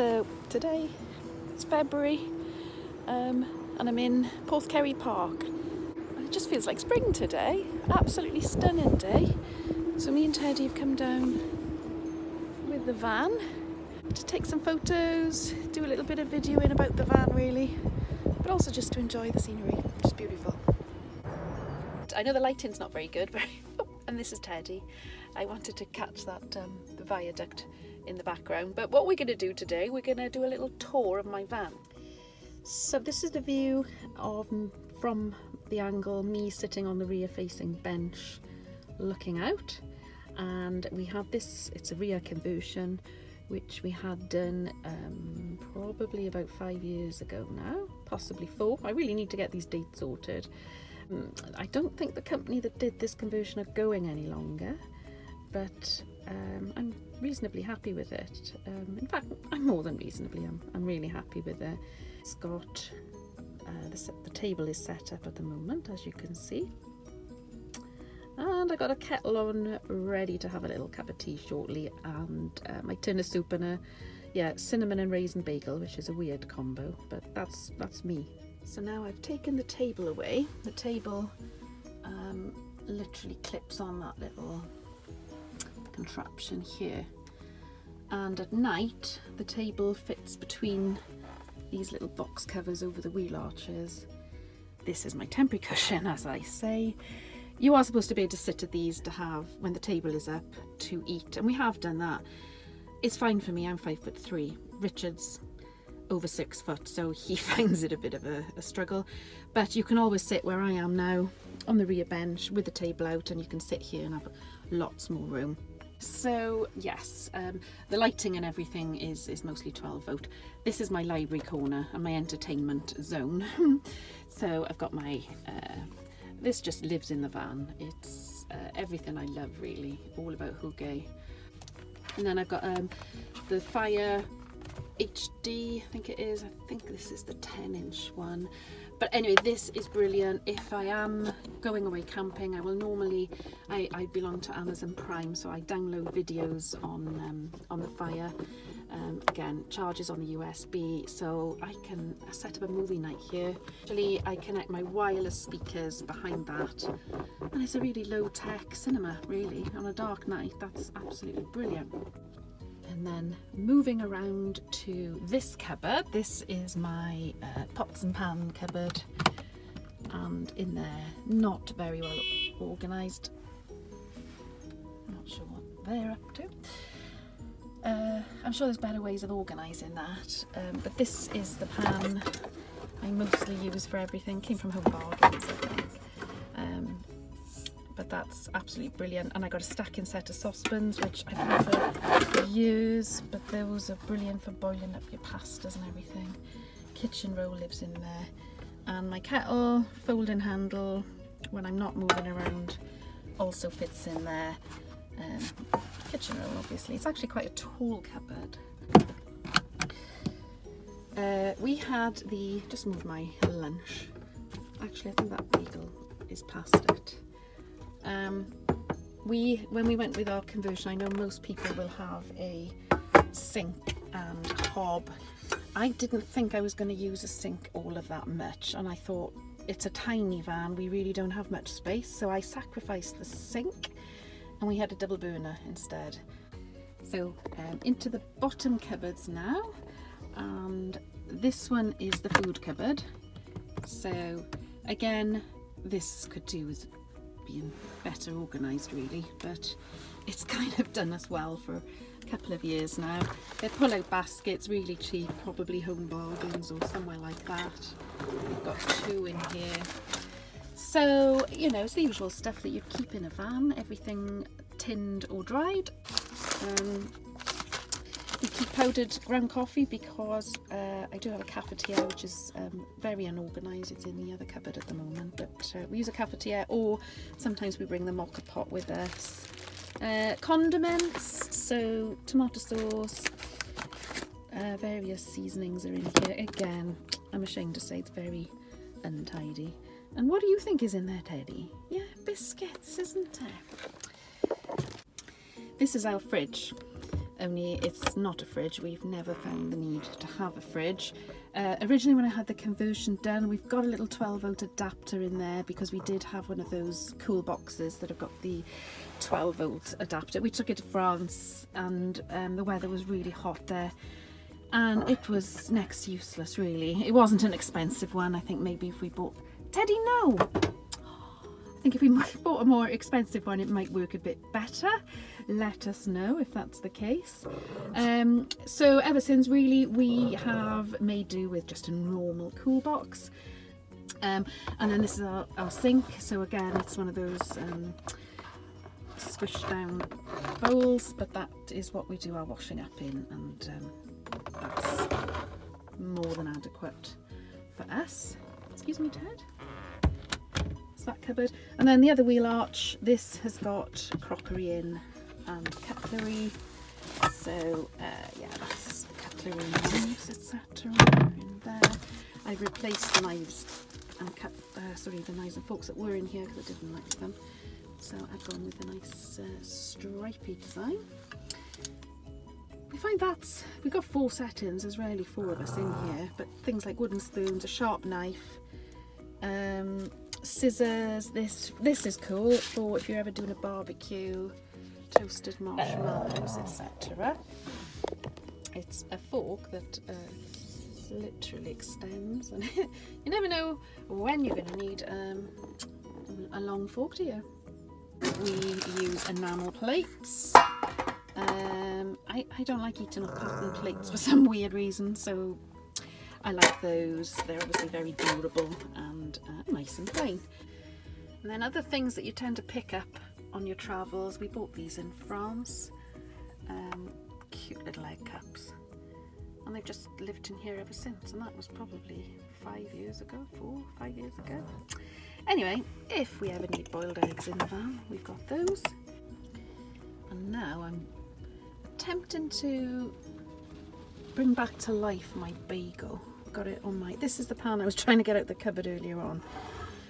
So today it's February and I'm in Porthkerry Park. It just feels like spring today. Absolutely stunning day. So me and Teddy have come down with the van to take some photos, do a little bit of videoing about the van really, but also just to enjoy the scenery, which is beautiful. I know the lighting's not very good, but and this is Teddy. I wanted to catch that the viaduct in the background, but what we're going to do today, we're going to do a little tour of my van. So this is the view from the angle, me sitting on the rear facing bench looking out, and we have this, it's a rear conversion which we had done probably about 5 years ago now, possibly 4. I really need to get these dates sorted. I don't think the company that did this conversion are going any longer, but I'm reasonably happy with it. In fact, I'm more than reasonably, I'm really happy with it. It's got, the table is set up at the moment, as you can see. And I got a kettle on ready to have a little cup of tea shortly, and my tin of soup and a cinnamon and raisin bagel, which is a weird combo, but that's me. So now I've taken the table away. The table literally clips on that little contraption here, and at night the table fits between these little box covers over the wheel arches. This is my temporary cushion, as I say. You are supposed to be able to sit at these to have, when the table is up, to eat, and we have done that. It's fine for me, I'm 5'3". Richard's over 6 foot, so he finds it a bit of a struggle, but you can always sit where I am now on the rear bench with the table out, and you can sit here and have lots more room. So yes, the lighting and everything is mostly 12 volt. This is my library corner and my entertainment zone. So I've got my this just lives in the van. It's everything I love really, all about hygge. And then I've got the Fire HD, I think it is. I think this is the 10-inch one. But anyway, this is brilliant. If I am going away camping, I will normally, I belong to Amazon Prime, so I download videos on the Fire. Again, charges on the USB, so I can set up a movie night here. Actually, I connect my wireless speakers behind that, and it's a really low-tech cinema, really, on a dark night. That's absolutely brilliant. And then moving around to this cupboard, this is my pots and pan cupboard, and in there, not very well organised. Not sure what they're up to. I'm sure there's better ways of organising that, but this is the pan I mostly use for everything. Came from Home Bargains, I think. But that's absolutely brilliant, and I got a stacking set of saucepans which I've had for years, but those are brilliant for boiling up your pastas and everything. Kitchen roll lives in there, and my kettle, folding handle when I'm not moving around, also fits in there. Kitchen roll, obviously. It's actually quite a tall cupboard. We had just moved my lunch. Actually, I think that bagel is past it. When we went with our conversion, I know most people will have a sink and hob. I didn't think I was going to use a sink all of that much, and I thought, it's a tiny van, we really don't have much space, so I sacrificed the sink and we had a double burner instead. So into the bottom cupboards now, and this one is the food cupboard. So again, this could do with being better organised really, but it's kind of done us well for a couple of years now. They're pull-out baskets, really cheap, probably Home Bargains or somewhere like that. We've got 2 in here. So, you know, it's the usual stuff that you'd keep in a van, everything tinned or dried. We keep powdered ground coffee because I do have a cafetiere which is very unorganised. It's in the other cupboard at the moment, but we use a cafetiere, or sometimes we bring the mocha pot with us. Condiments, so tomato sauce, various seasonings are in here. Again, I'm ashamed to say it's very untidy. And what do you think is in there, Teddy? Yeah, biscuits, isn't it? This is our fridge. only it's not a fridge. We've never found the need to have a fridge. Originally when I had the conversion done, we've got a little 12-volt adapter in there because we did have one of those cool boxes that have got the 12-volt adapter. We took it to France and the weather was really hot there and it was next to useless really. It wasn't an expensive one. I think maybe if we bought... Teddy, no! I think if we bought a more expensive one, it might work a bit better. Let us know if that's the case. So ever since really, we have made do with just a normal cool box. And then this is our sink. So again, it's one of those squished down bowls, but that is what we do our washing up in, and that's more than adequate for us. Excuse me, Ted. That cupboard, and then the other wheel arch, this has got crockery in and cutlery, so yeah, that's cutlery and knives, etc. in there. I've replaced the knives and the knives and forks that were in here because I didn't like them, so I've gone with a nice stripy design. We find we've got 4 settings, there's rarely 4 of us in here, but things like wooden spoons, a sharp knife, scissors. This is cool for if you're ever doing a barbecue, toasted marshmallows, etc. It's a fork that literally extends, and you never know when you're going to need a long fork, do you? We use enamel plates. I don't like eating off pattern plates for some weird reason, so I like those. They're obviously very durable and nice and plain. And then other things that you tend to pick up on your travels, we bought these in France. Cute little egg cups. And they've just lived in here ever since, and that was probably 5 years ago, 4, 5 years ago. Anyway, if we ever need boiled eggs in the van, we've got those. And now I'm attempting to bring back to life my bagel. Got it on this is the pan I was trying to get out the cupboard earlier on.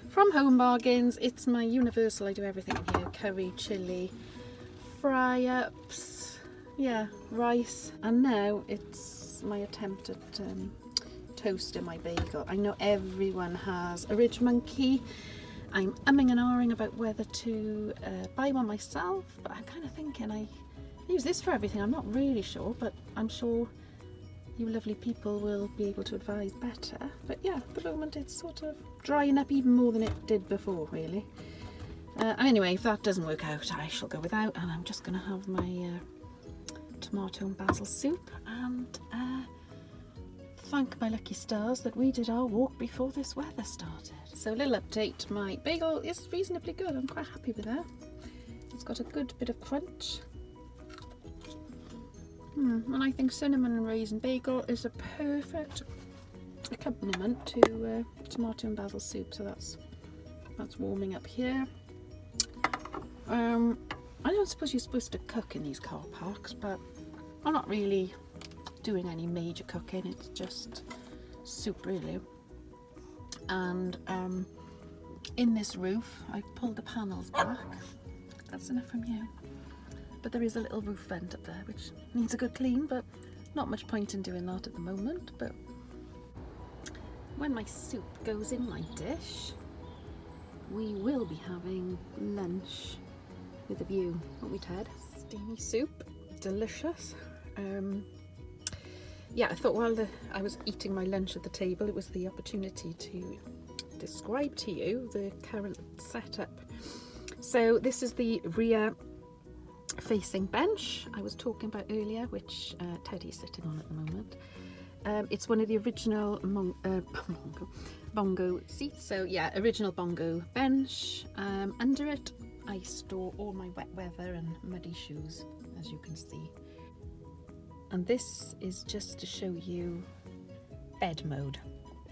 From Home Bargains, it's my universal, I do everything in here, curry, chilli, fry-ups, yeah, rice, and now it's my attempt at toasting my bagel. I know everyone has a Ridge Monkey. I'm umming and ahhing about whether to buy one myself, but I'm kind of thinking I use this for everything. I'm not really sure, but I'm sure you lovely people will be able to advise better. But yeah, at the moment it's sort of drying up even more than it did before, really. Anyway, if that doesn't work out, I shall go without, and I'm just going to have my tomato and basil soup and thank my lucky stars that we did our walk before this weather started. So a little update, my bagel is reasonably good. I'm quite happy with that. It's got a good bit of crunch. And I think cinnamon and raisin bagel is a perfect accompaniment to tomato and basil soup. So that's warming up here. I don't suppose you're supposed to cook in these car parks, but I'm not really doing any major cooking. It's just soup really. And in this roof, I pulled the panels back. That's enough from you. But there is a little roof vent up there which needs a good clean, but not much point in doing that at the moment. But when my soup goes in my dish, we will be having lunch with a view. Won't we, Ted? Steamy soup, delicious. Yeah, I thought while I was eating my lunch at the table, it was the opportunity to describe to you the current setup. So this is the rear facing bench I was talking about earlier, which Teddy's sitting on at the moment. It's one of the original Bongo seats. So yeah, original Bongo bench. Under it I store all my wet weather and muddy shoes, as you can see. And this is just to show you bed mode.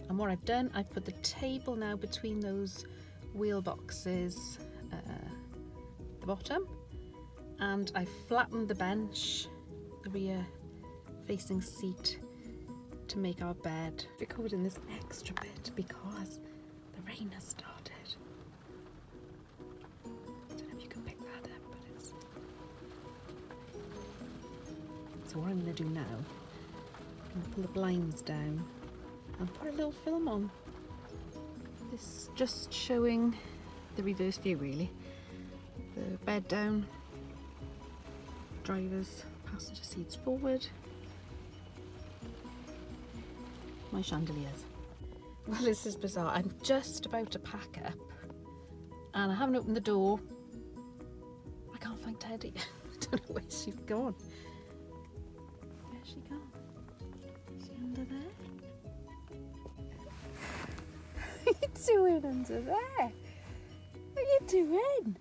And what I've done, I've put the table now between those wheel boxes, the bottom, and I've flattened the bench, the rear facing seat, to make our bed. We're covered in this extra bit because the rain has started. I don't know if you can pick that up, but So what I'm going to do now, I'm going to pull the blinds down and put a little film on. This just showing the reverse view really. The bed down, driver's passenger seats forward, my chandeliers. Well, this is bizarre. I'm just about to pack up and I haven't opened the door. I can't find Teddy. I don't know where she's gone. Where's she gone? Is she under there? What are you doing under there? What are you doing?